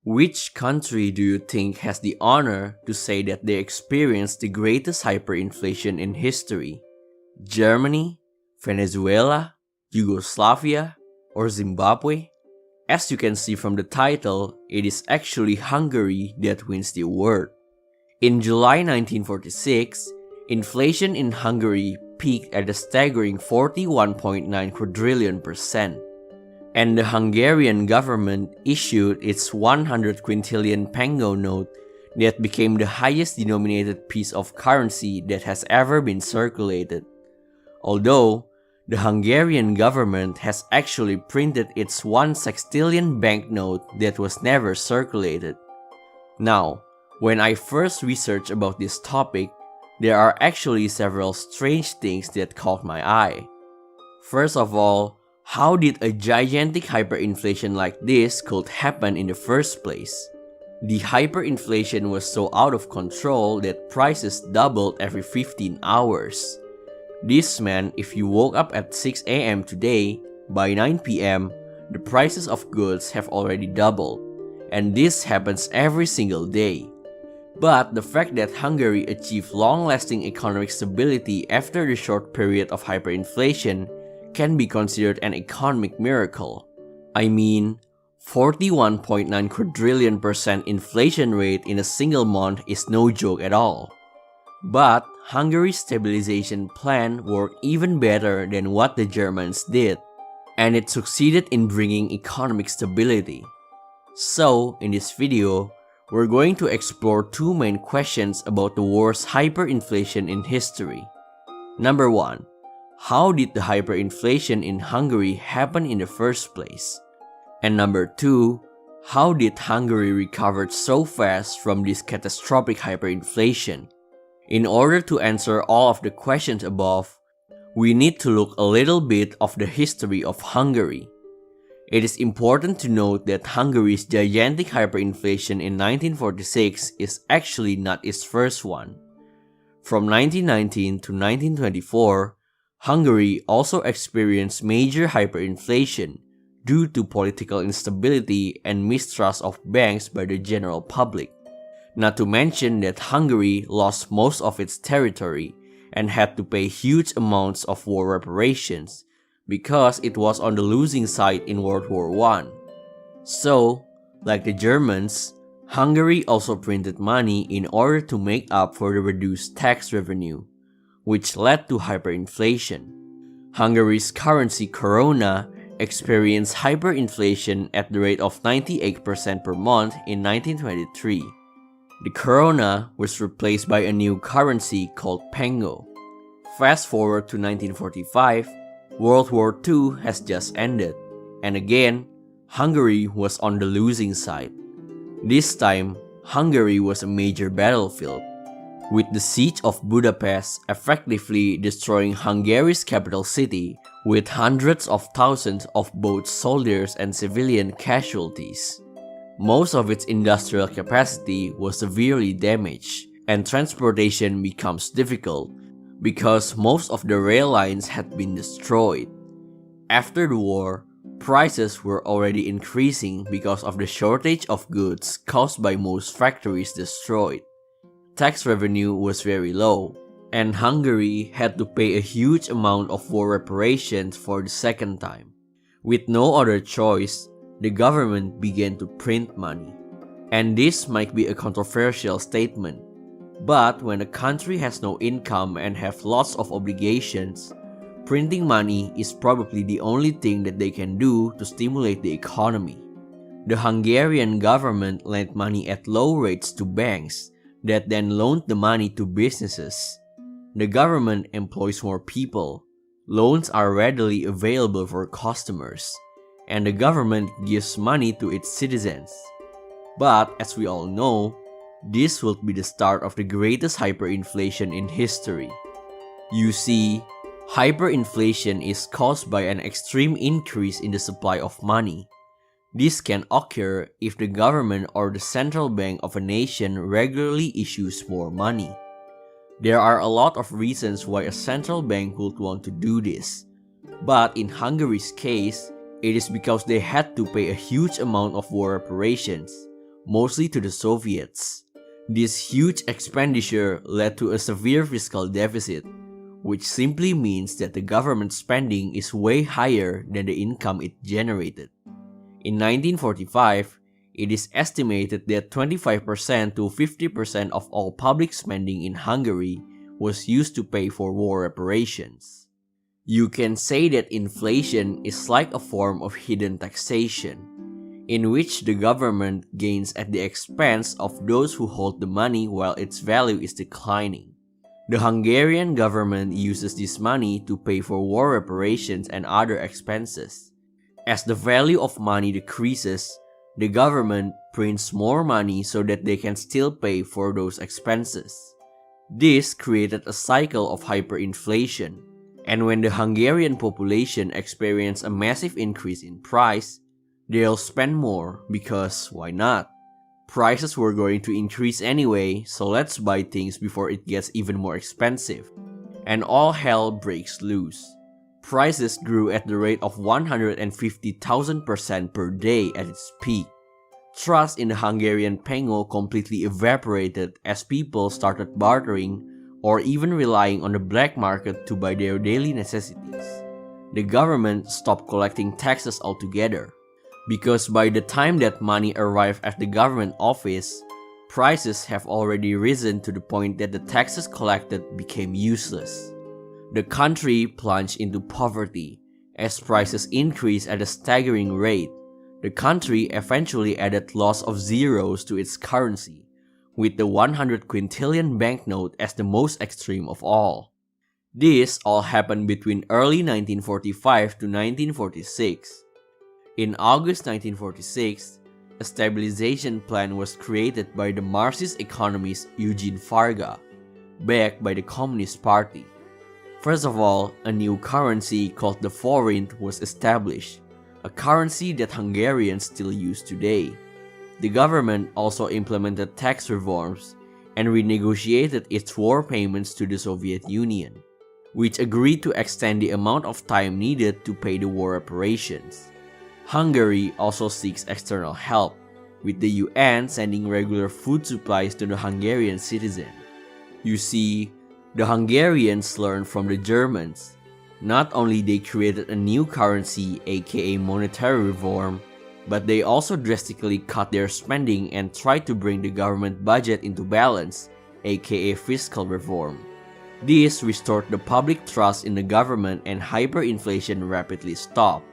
Which country do you think has the honor to say that they experienced the greatest hyperinflation in history? Germany, Venezuela, Yugoslavia, or Zimbabwe? As you can see from the title, it is actually Hungary that wins the award. In July 1946, inflation in Hungary peaked at a staggering 41.9 quadrillion %. And the Hungarian government issued its 100 quintillion pango note that became the highest denominated piece of currency that has ever been circulated. Although, the Hungarian government has actually printed its 1 sextillion banknote that was never circulated. Now, when I first researched about this topic, there are actually several strange things that caught my eye. First of all, how did a gigantic hyperinflation like this could happen in the first place? The hyperinflation was so out of control that prices doubled every 15 hours. This meant if you woke up at 6 a.m. today, by 9 p.m., the prices of goods have already doubled, and this happens every single day. But the fact that Hungary achieved long-lasting economic stability after the short period of hyperinflation can be considered an economic miracle. I mean, 41.9 quadrillion % inflation rate in a single month is no joke at all. But Hungary's stabilization plan worked even better than what the Germans did, and it succeeded in bringing economic stability. So, in this video, we're going to explore two main questions about the worst hyperinflation in history. Number 1. How did the hyperinflation in Hungary happen in the first place? And number 2, how did Hungary recover so fast from this catastrophic hyperinflation? In order to answer all of the questions above, we need to look a little bit of the history of Hungary. It is important to note that Hungary's gigantic hyperinflation in 1946 is actually not its first one. From 1919 to 1924, Hungary also experienced major hyperinflation due to political instability and mistrust of banks by the general public. Not to mention that Hungary lost most of its territory and had to pay huge amounts of war reparations because it was on the losing side in World War I. So, like the Germans, Hungary also printed money in order to make up for the reduced tax revenue, which led to hyperinflation. Hungary's currency koruna experienced hyperinflation at the rate of 98% per month in 1923. The koruna was replaced by a new currency called pango. Fast forward to 1945, World War II has just ended, and again, Hungary was on the losing side. This time, Hungary was a major battlefield, with the siege of Budapest effectively destroying Hungary's capital city with hundreds of thousands of both soldiers and civilian casualties. Most of its industrial capacity was severely damaged, and transportation becomes difficult because most of the rail lines had been destroyed. After the war, prices were already increasing because of the shortage of goods caused by most factories destroyed. Tax revenue was very low, and Hungary had to pay a huge amount of war reparations for the second time. With no other choice, the government began to print money. And this might be a controversial statement, but when a country has no income and have lots of obligations, printing money is probably the only thing that they can do to stimulate the economy. The Hungarian government lent money at low rates to banks that then loaned the money to businesses. The government employs more people, loans are readily available for customers, and the government gives money to its citizens. But as we all know, this will be the start of the greatest hyperinflation in history. You see, hyperinflation is caused by an extreme increase in the supply of money. This can occur if the government or the central bank of a nation regularly issues more money. There are a lot of reasons why a central bank would want to do this, but in Hungary's case, it is because they had to pay a huge amount of war reparations, mostly to the Soviets. This huge expenditure led to a severe fiscal deficit, which simply means that the government spending is way higher than the income it generated. In 1945, it is estimated that 25% to 50% of all public spending in Hungary was used to pay for war reparations. You can say that inflation is like a form of hidden taxation, in which the government gains at the expense of those who hold the money while its value is declining. The Hungarian government uses this money to pay for war reparations and other expenses. As the value of money decreases, the government prints more money so that they can still pay for those expenses. This created a cycle of hyperinflation, and when the Hungarian population experienced a massive increase in price, they'll spend more because why not? Prices were going to increase anyway, so let's buy things before it gets even more expensive. And all hell breaks loose. Prices grew at the rate of 150,000% per day at its peak. Trust in the Hungarian pengo completely evaporated as people started bartering or even relying on the black market to buy their daily necessities. The government stopped collecting taxes altogether, because by the time that money arrived at the government office, prices have already risen to the point that the taxes collected became useless. The country plunged into poverty as prices increased at a staggering rate. The country eventually added lots of zeros to its currency, with the 100 quintillion banknote as the most extreme of all. This all happened between early 1945 to 1946. In August 1946, a stabilization plan was created by the Marxist economist Eugene Varga, backed by the Communist Party. First of all, a new currency called the forint was established, a currency that Hungarians still use today. The government also implemented tax reforms and renegotiated its war payments to the Soviet Union, which agreed to extend the amount of time needed to pay the war reparations. Hungary also seeks external help, with the UN sending regular food supplies to the Hungarian citizen. You see, the Hungarians learned from the Germans. Not only they created a new currency, aka monetary reform, but they also drastically cut their spending and tried to bring the government budget into balance, aka fiscal reform. This restored the public trust in the government and hyperinflation rapidly stopped.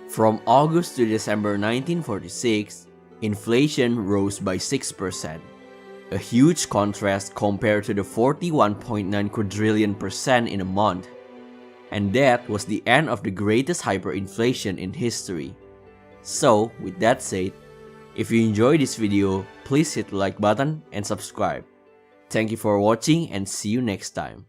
From August to December 1946, inflation rose by 6%, a huge contrast compared to the 41.9 quadrillion% in a month. And that was the end of the greatest hyperinflation in history. So, with that said, if you enjoyed this video, please hit the like button and subscribe. Thank you for watching and see you next time.